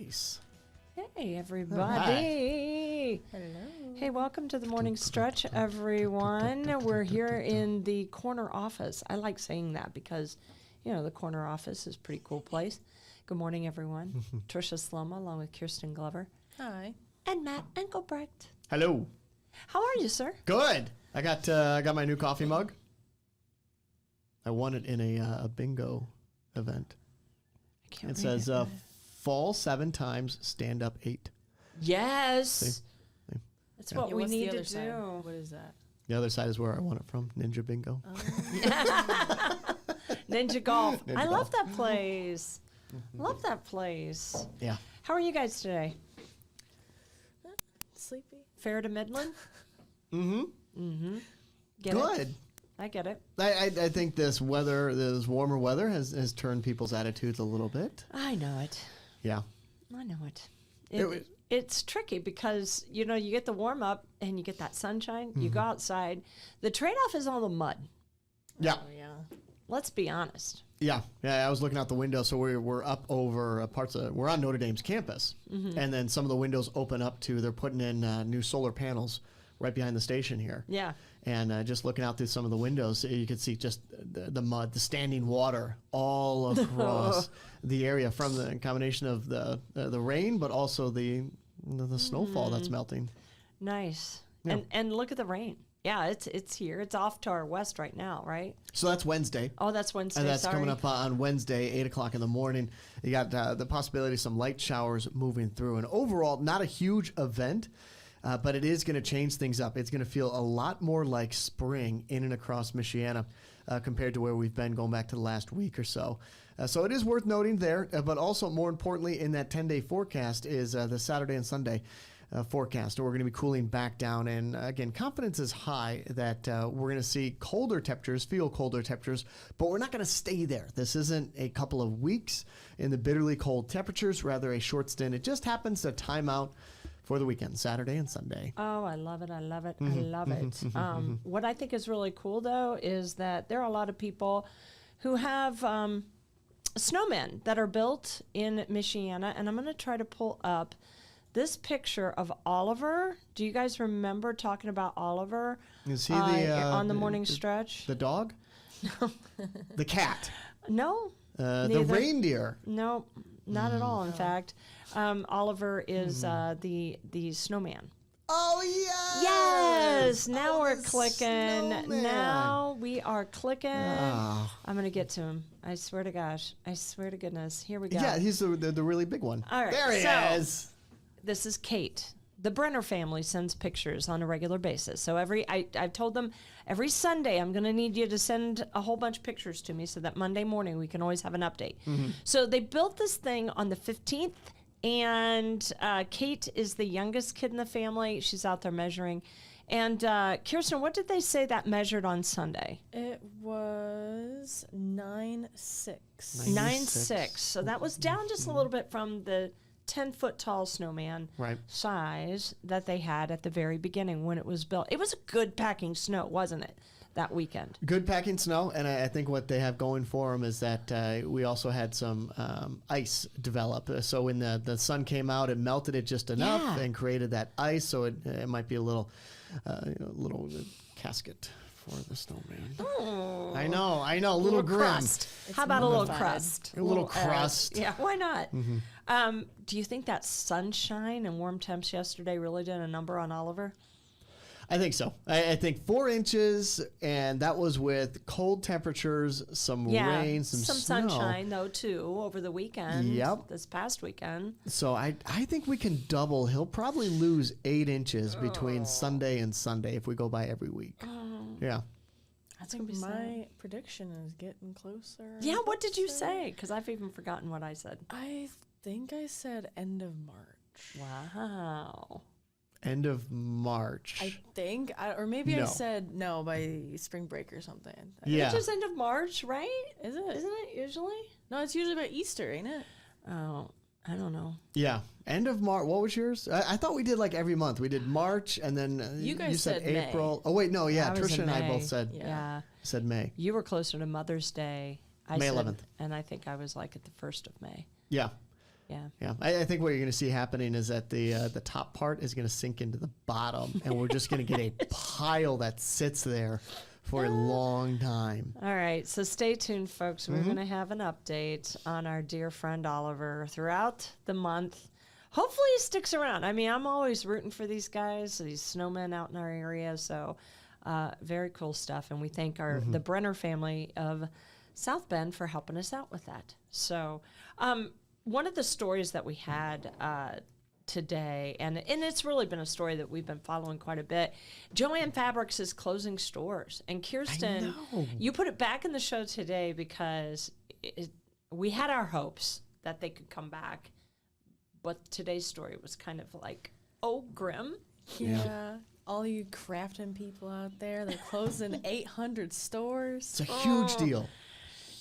Nice. Hey, everybody. Hello. Hey, welcome to the morning stretch, everyone. We're here in the corner office. I like saying that because, the corner office is a pretty cool place. Good morning, everyone. Tricia Sloma, along with Kyrstyn Glover. Hi. And Matt Engelbrecht. Hello. How are you, sir? Good. I got my new coffee mug. I won it in a bingo event. I can't It read says fall 7 times, stand up 8. Yes. See? That's what we what's the need other to side? do. What is that? The other side is where I won it from, Ninja Bingo. Ninja Golf. Ninja I love Golf. that place. Love that place. Yeah. How are you guys today? Sleepy. Fair to Midland? Get Good. it? I get it. I think this warmer weather has turned people's attitudes a little bit. I know it. Yeah. I know it. was- It's tricky because, you get the warm up and you get that sunshine. You go outside. The trade-off is all the mud. Yeah. Oh, yeah. Let's be honest. Yeah, I was looking out the window, so we're up over we're on Notre Dame's campus, and then some of the windows open up they're putting in new solar panels right behind the station here. Yeah. And just looking out through some of the windows, you could see just the mud, the standing water all across the area from the combination of the rain, but also the snowfall that's melting. Nice. Yeah. And look at the rain. Yeah, it's here. It's off to our west right now, right? So that's Wednesday. Oh, that's Wednesday. And that's sorry. coming up on Wednesday, 8 o'clock in the morning. You got the possibility of some light showers moving through. And overall, not a huge event, but it is going to change things up. It's going to feel a lot more like spring in and across Michiana compared to where we've been going back to the last week or so. So it is worth noting there, but also more importantly in that 10-day forecast is the Saturday and Sunday forecast. We're going to be cooling back down, and again, confidence is high that we're going to see colder temperatures, feel colder temperatures, but we're not going to stay there. This isn't a couple of weeks in the bitterly cold temperatures, rather a short stint. It just happens to time out for the weekend, Saturday and Sunday. Oh, I love it. I love it. I love it. What I think is really cool, though, is that there are a lot of people who have snowmen that are built in Michiana, and I'm going to try to pull up this picture of Oliver. Do you guys remember talking about Oliver? Is he on the morning stretch? The dog? No. The cat? No. The reindeer? No, not at all. In fact, Oliver is the snowman. Oh, yes! Yes! Now Oh, we're the clicking. snowman. Now we are clicking. Oh. I'm going to get to him. I swear to gosh. I swear to goodness. Here we go. Yeah, he's the really big one. All right, There he so- is. This is Kate. The Brenner family sends pictures on a regular basis. So I've told them every Sunday I'm going to need you to send a whole bunch of pictures to me so that Monday morning we can always have an update. So they built this thing on the 15th, and Kate is the youngest kid in the family. She's out there measuring. And Kyrstyn, what did they say that measured on Sunday? It was 9.6. 9.6. So that was down just a little bit from the 10-foot tall snowman size that they had at the very beginning when it was built. It was a good packing snow, wasn't it, that weekend? Good packing snow, and I think what they have going for them is that we also had some ice develop. So when the sun came out, it melted it just enough and created that ice. So it might be a little casket for the snowman. Oh, I know, a little grim. crust. How about a little mummified. crust? A little crust. Yeah, why not? Do you think that sunshine and warm temps yesterday really did a number on Oliver? I think so. I think 4 inches, and that was with cold temperatures, some rain, some snow. sunshine, though, too, over the weekend. Yep. This past weekend. So I think we can double. He'll probably lose 8 inches between Sunday and Sunday if we go by every week. Yeah. That's I going to think be sad. my prediction is getting closer. Yeah, what did you say? Because I've even forgotten what I said. I think I said end of March. Wow. End of March. I think, or maybe No. I said no by spring break or something. Yeah. It's just end of March, right? Is it? Isn't it usually? No, it's usually by Easter, ain't it? Oh, I don't know. Yeah. End of March. What was yours? I thought we did like every month. We did March, and then You guys said said May. April. Oh, wait, no, yeah. I was Tricia in and I May. both said Yeah. said May. You were closer to Mother's Day. I May said- 11th. And I think I was like at the 1st of May. Yeah. Yeah. Yeah, I think what you're going to see happening is that the top part is going to sink into the bottom, and we're just going to get a pile that sits there for a long time. All right, so stay tuned, folks. We're going to have an update on our dear friend Oliver throughout the month. Hopefully he sticks around. I mean, I'm always rooting for these guys, these snowmen out in our area, so very cool stuff. And we thank the Brenner family of South Bend for helping us out with that. So one of the stories that we had today, and it's really been a story that we've been following quite a bit. Joann Fabrics is closing stores, and Kyrstyn, you put it back in the show today because we had our hopes that they could come back, but today's story was kind of like, oh, grim. Yeah. All you crafting people out there, they're closing 800 stores. It's a huge deal.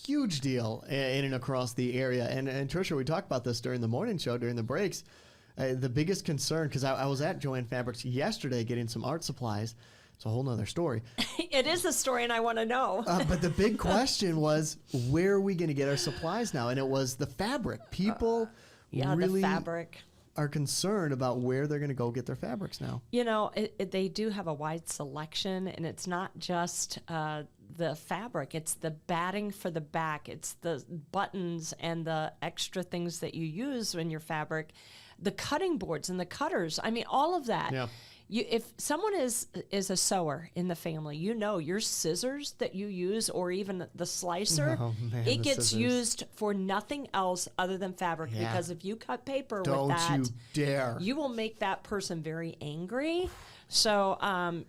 Huge deal in and across the area. And Tricia, we talked about this during the morning show, during the breaks. The biggest concern, because I was at Joann Fabrics yesterday getting some art supplies. It's a whole nother story. It is a story, and I want to know. But the big question was, where are we going to get our supplies now? And it was the fabric. People really the fabric. are concerned about where they're going to go get their fabrics now. You know, they do have a wide selection, and it's not just the fabric. It's the batting for the back. It's the buttons and the extra things that you use in your fabric, the cutting boards and the cutters. I mean, all of that. Yeah. If someone is a sewer in the family, you know your scissors that you use, or even the slicer, it gets scissors. used for nothing else other than fabric. Yeah. Because if you cut paper Don't with that, you dare. you will make that person very angry. So,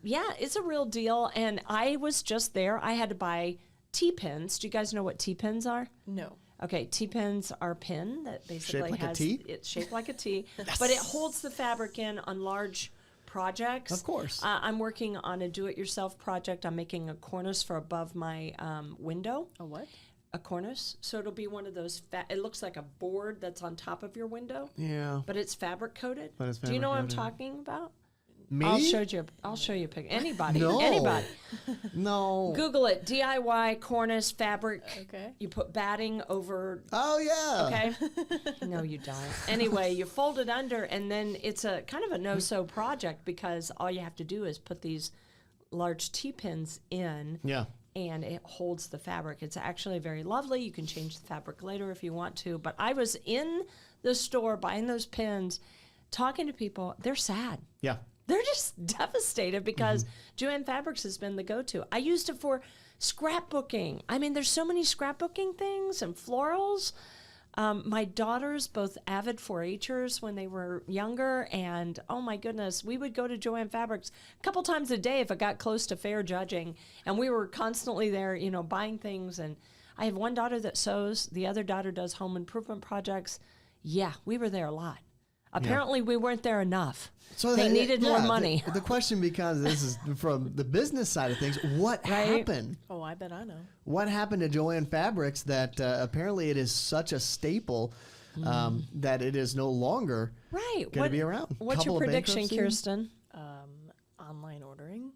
yeah, it's a real deal. And I was just there. I had to buy T-pins. Do you guys know what T-pins are? No. Okay, T-pins are a pin that basically Shaped like a has T? it's shaped like a T, but it holds the fabric in on large projects. Of course. I'm working on a do-it-yourself project. I'm making a cornice for above my window. A what? A cornice. So it'll be one of those, it looks like a board that's on top of your window, Yeah. but it's fabric coated. But it's Do you know what I'm fabric-coated. talking about? Me? I'll show you a picture. Anybody. No. Anybody. No. Google it. DIY cornice fabric. Okay. You put batting over. Oh, yeah. Okay. No, you don't. Anyway, you fold it under, and then it's a kind of a no-sew project because all you have to do is put these large T-pins in. Yeah. And it holds the fabric. It's actually very lovely. You can change the fabric later if you want to. But I was in the store buying those pins, talking to people. They're sad. Yeah. They're just devastated because Joann Fabrics has been the go-to. I used it for scrapbooking. I mean, there's so many scrapbooking things and florals. My daughters, both avid 4-H'ers when they were younger, and oh my goodness, we would go to Joann Fabrics a couple times a day if it got close to fair judging, and we were constantly there, you know, buying things. And I have one daughter that sews, the other daughter does home improvement projects. Yeah, we were there a lot. Apparently, we weren't there enough. So they needed more money. The question becomes, this is from the business side of things, what happened? Oh, I bet I know. What happened to Joann Fabrics that apparently it is such a staple that it is no longer going to be around? What's your Couple of prediction, bankruptcies? Kyrstyn? Online ordering.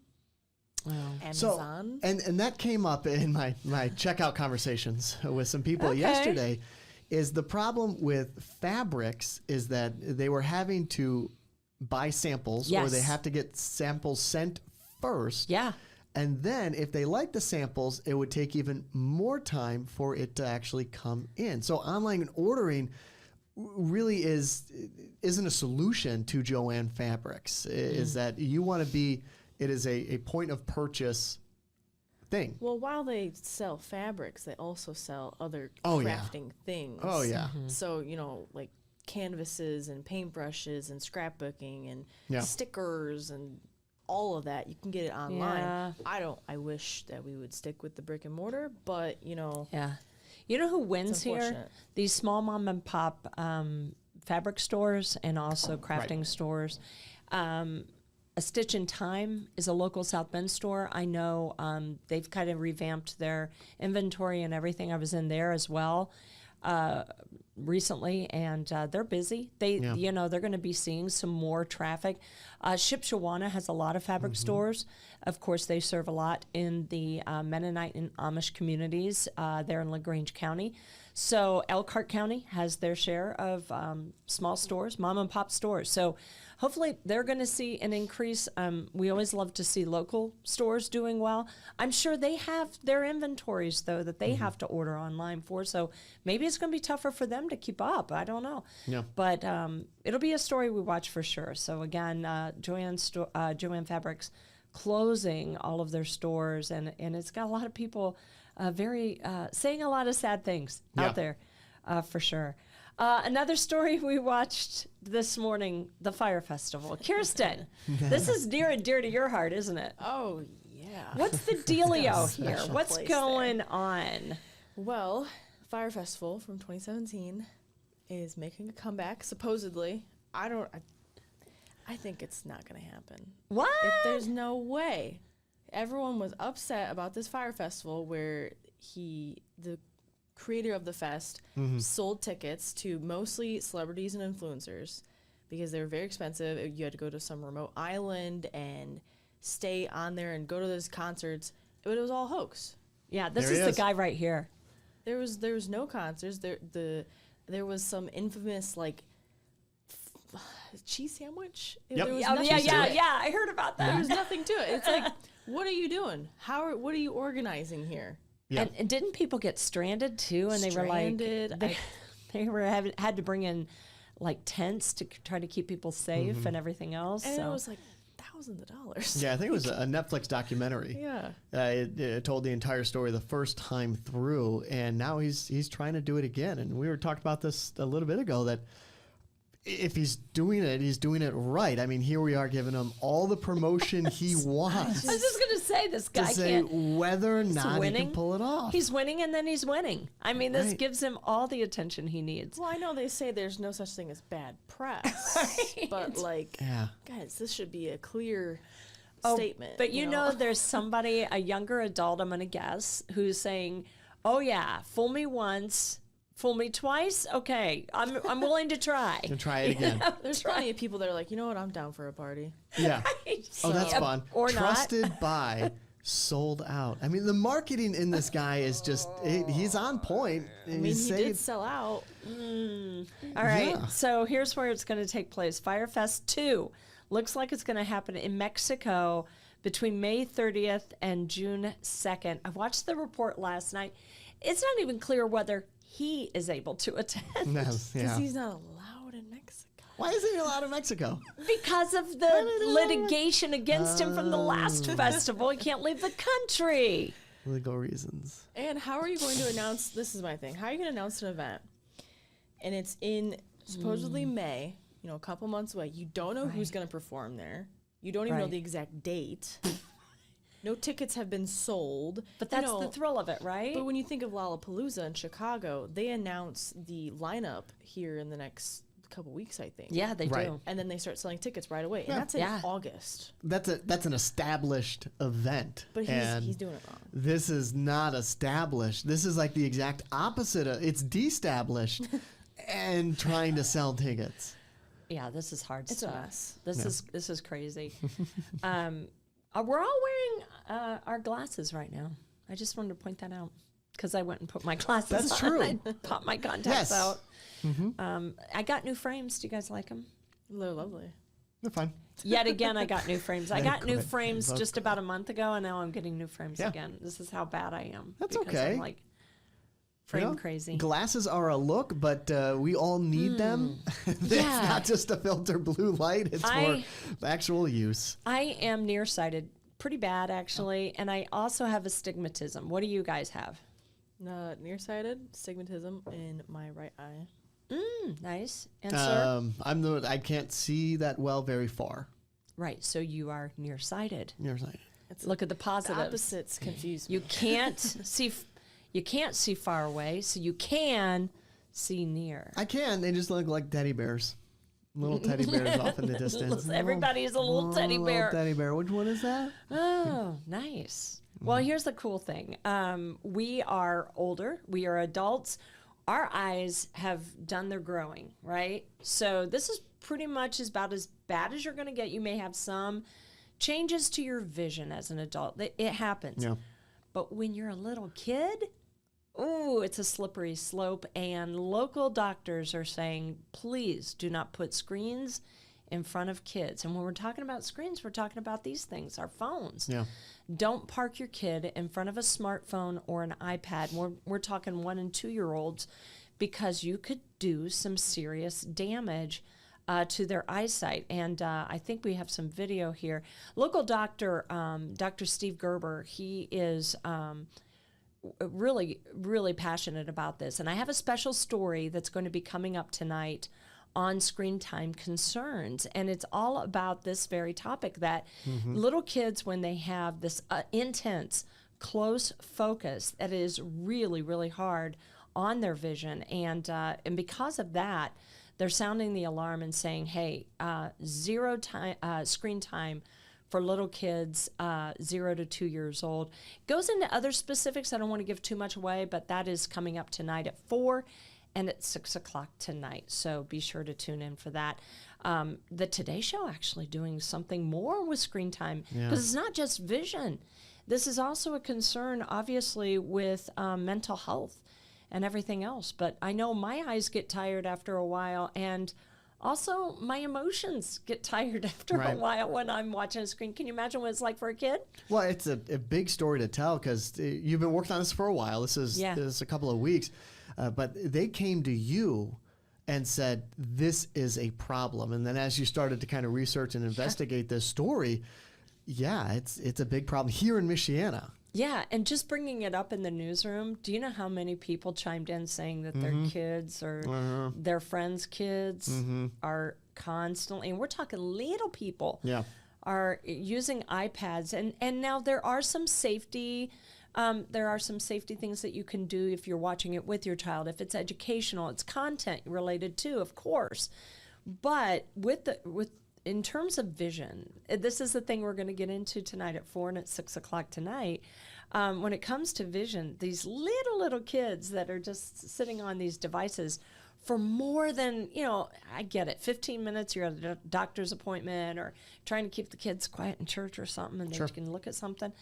Well, Amazon. So, and that came up in my checkout conversations with some people yesterday, is the problem with fabrics is that they were having to buy samples or they have to get samples sent first. Yeah. And then if they like the samples, it would take even more time for it to actually come in. So online ordering really isn't a solution to Joann Fabrics. Is that you want to be, it is a point of purchase thing. Well, while they sell fabrics, they also sell other Oh, yeah. crafting things. Oh, yeah. So, you know, like canvases and paintbrushes and scrapbooking and stickers and all of that. You can get it online. Yeah. I wish that we would stick with the brick and mortar, but, you know. Yeah. You know who wins here? unfortunate. These small mom and pop fabric stores and also crafting stores. A Stitch in Time is a local South Bend store. I know they've kind of revamped their inventory and everything. I was in there as well recently, and they're busy. You know, they're going to be seeing some more traffic. Shipshawana has a lot of fabric stores. Of course, they serve a lot in the Mennonite and Amish communities there in LaGrange County. So Elkhart County has their share of small stores, mom and pop stores. So hopefully they're going to see an increase. We always love to see local stores doing well. I'm sure they have their inventories, though, that they have to order online for. So maybe it's going to be tougher for them to keep up. I don't know. Yeah. But it'll be a story we watch for sure. So again, Joann Fabrics closing all of their stores, and it's got a lot of people saying a lot of sad things out there for sure. Another story we watched this morning, the Fire Festival. Kyrstyn, this is near and dear to your heart, isn't it? Oh, yeah. What's the dealio here? What's going on? Well, Fire Festival from 2017 is making a comeback, supposedly. I think it's not going to happen. What? There's no way. Everyone was upset about this Fire Festival where the creator of the fest sold tickets to mostly celebrities and influencers because they were very expensive. You had to go to some remote island and stay on there and go to those concerts. But it was all hoax. Yeah, this is the guy right here. There was no concerts. There was some infamous cheese sandwich. Yep. There was Yeah, nothing to it. I heard about that. There was nothing to it. It's like, what are you doing? What are you organizing here? Yeah. And didn't people get stranded too? And Stranded. they were had to bring in like tents to try to keep people safe and everything else. And so it was like thousands of dollars. Yeah, I think it was a Netflix documentary. Yeah. It told the entire story the first time through, and now he's trying to do it again. And we were talking about this a little bit ago, that if he's doing it right. I mean, here we are giving him all the promotion he wants. I was just going to say, this guy to say can't. whether or not he winning. can pull it off. He's winning, and then he's winning. I mean, this Right. gives him all the attention he needs. Well, I know they say there's no such thing as bad press, but guys, this should be a clear statement. But you know, there's somebody, a younger adult, I'm going to guess, who's saying, "Oh yeah, fool me once, fool me twice. Okay, I'm willing to try." And try it again. There's plenty of people that are like, you know what, I'm down for a party. Yeah. Oh, that's Yeah, fun. or not. Trusted by, sold out. I mean, the marketing in this guy is just, he's on point. I mean, he did sell out. All right, Yeah. so here's where it's going to take place. Firefest 2 looks like it's going to happen in Mexico between May 30th and June 2nd. I watched the report last night. It's not even clear whether he is able to attend Because he's not allowed in Mexico. Why isn't he allowed in Mexico? because of the litigation against him from the last festival. He can't leave the country. Legal reasons. And how are you going to announce, this is my thing, how are you going to announce an event? And it's in supposedly May, a couple months away. You don't know who's going to perform there. You don't even know Right. the exact date. No tickets have been sold. But that's the thrill of it, right? But when you think of Lollapalooza in Chicago, they announce the lineup here in the next couple weeks, I think. Yeah, they Right. do. And then they start selling tickets right away. And that's in August. That's an established event. But and he's doing it wrong. This is not established. This is like the exact opposite of, it's de-established and trying to sell tickets. Yeah, this is hard It's a stuff. mess. This is crazy. We're all wearing our glasses right now. I just wanted to point that out because I went and put my glasses That's on. true. I popped my contacts Yes. out. I got new frames. Do you guys like them? They're lovely. They're fine. Yet again, I got new frames. I They're got new great. frames They're just about a month ago, and now I'm getting new frames Yeah. again. This is how bad I am. That's because okay. I'm like frame You know, crazy. Glasses are a look, but we all need them. It's Yeah. not just to filter blue light. It's I- for actual use. I am nearsighted, pretty bad actually, and I also have astigmatism. What do you guys have? Nearsighted, astigmatism in my right eye. Nice. And sir? I can't see that well very far. Right, so you are nearsighted. Nearsighted. Look at the The positives. opposites confuse me. You can't see. You can't see far away, so you can see near. I can. They just look like teddy bears. Little teddy bears off in the distance. Everybody is a little teddy bear. Little teddy bear. Which one is that? Oh, nice. Well, here's the cool thing. We are older. We are adults. Our eyes have done their growing, right? So this is pretty much about as bad as you're going to get. You may have some changes to your vision as an adult. It happens. Yeah. But when you're a little kid, ooh, it's a slippery slope. And local doctors are saying, please do not put screens in front of kids. And when we're talking about screens, we're talking about these things, our phones. Yeah. Don't park your kid in front of a smartphone or an iPad. We're talking 1 and 2 year olds, because you could do some serious damage to their eyesight. And I think we have some video here. Local doctor, Dr. Steve Gerber, he is really, really passionate about this. And I have a special story that's going to be coming up tonight on screen time concerns. And it's all about this very topic, that little kids, when they have this intense, close focus, that is really, really hard on their vision. And because of that, they're sounding the alarm and saying, hey, zero time screen time for little kids 0 to 2 years old. Goes into other specifics. I don't want to give too much away, but that is coming up tonight at 4 and at 6 o'clock tonight. So be sure to tune in for that. The Today Show actually doing something more with screen time, because it's not just vision. This is also a concern, obviously, with mental health and everything else. But I know my eyes get tired after a while, and also my emotions get tired after a while when I'm watching a screen. Can you imagine what it's like for a kid? Well, it's a big story to tell, because you've been working on this for a while. This is a couple of weeks. But they came to you and said, this is a problem. And then as you started to kind of research and investigate this story, it's a big problem here in Michiana. Yeah, and just bringing it up in the newsroom, do you know how many people chimed in saying that their kids or their friends' kids are constantly, and we're talking little people, are using iPads. And now there are some safety things that you can do if you're watching it with your child. If it's educational, it's content related too, of course. But in terms of vision, this is the thing we're going to get into tonight at 4 and at 6 o'clock tonight. When it comes to vision, these little kids that are just sitting on these devices for more than, I get it, 15 minutes, you're at a doctor's appointment or trying to keep the kids quiet in church or something, and they can look at something.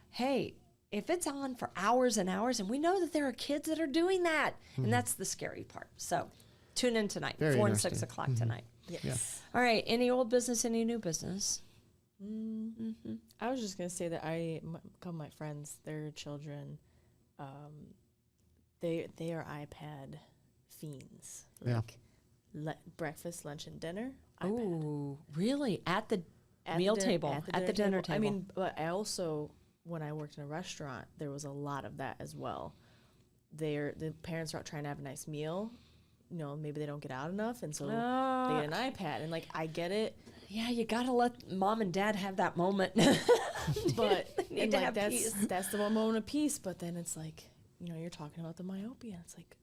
Hey, if it's on for hours and hours, and we know that there are kids that are doing that, and that's the scary part. So tune in tonight, Very 4 and 6 o'clock tonight. Yes. Yeah. All right. Any old business, any new business? I was just going to say that a couple of my friends, their children, they are iPad fiends. Like breakfast, lunch, and dinner. Oh, really? At the meal table, at the dinner table. I mean, but I also, when I worked in a restaurant, there was a lot of that as well. The parents are out trying to have a nice meal. Maybe they don't get out enough, and so they get an iPad. And I get it. Yeah, you gotta let mom and dad have that moment. But need to have peace. That's the one moment of peace. But then it's like, you're talking about the myopia. It's like,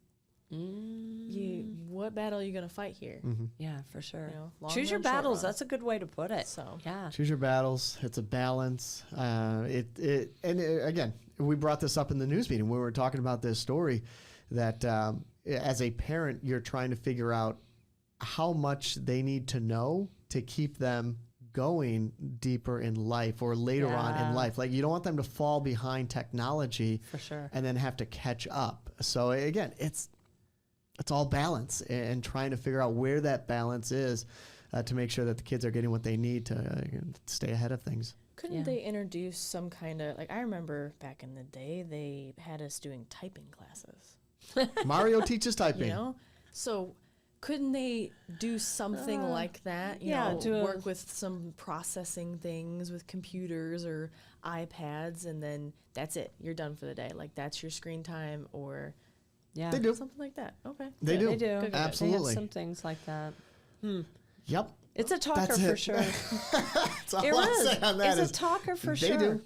what battle are you gonna fight here? Yeah, for sure. long Choose your run, short battles. run. That's a good way to put it. So yeah, Choose your battles. It's a balance. Again, we brought this up in the news meeting when we were talking about this story, that as a parent, you're trying to figure out how much they need to know to keep them going deeper in life or later on in life. Like, you don't want them to fall behind technology for sure, and then have to catch up. So again, it's all balance and trying to figure out where that balance is to make sure that the kids are getting what they need to stay ahead of things. Couldn't they introduce some kind of, I remember back in the day, they had us doing typing classes. Mario teaches typing. So couldn't they do something like that? Work with some processing things with computers or iPads, and then that's it. You're done for the day. Like, that's your screen time, or they do something like that. Okay, they do. They do. Absolutely. They have some things like that. Yep. It's a talker for sure. That's all I'll say on that. It's a talker for sure. They do.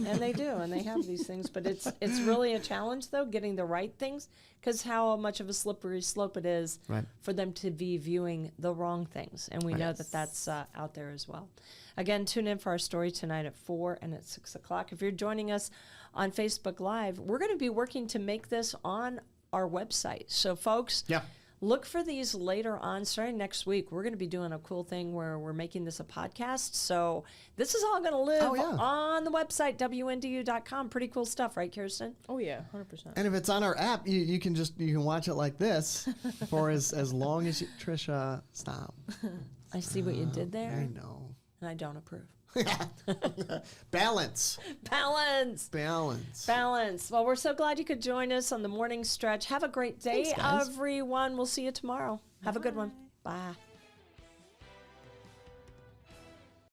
And they do, and they have these things. But it's really a challenge, though, getting the right things, because how much of a slippery slope it is for them to be viewing the wrong things. And we know that that's out there as well. Again, tune in for our story tonight at 4 and at 6 o'clock. If you're joining us on Facebook Live, we're going to be working to make this on our website. So, folks, look for these later on. Starting next week, we're going to be doing a cool thing where we're making this a podcast. So this is all going to live on the website, WNDU.com. Pretty cool stuff, right, Kyrstyn? Oh, yeah, 100%. And if it's on our app, you can watch it like this for as long as you... Tricia, stop. I see what you did there. I know. And I don't approve. Balance. Balance. Balance. Balance. Well, we're so glad you could join us on the morning stretch. Have a great day, Thanks, guys. everyone. We'll see you tomorrow. Have a good one. Bye.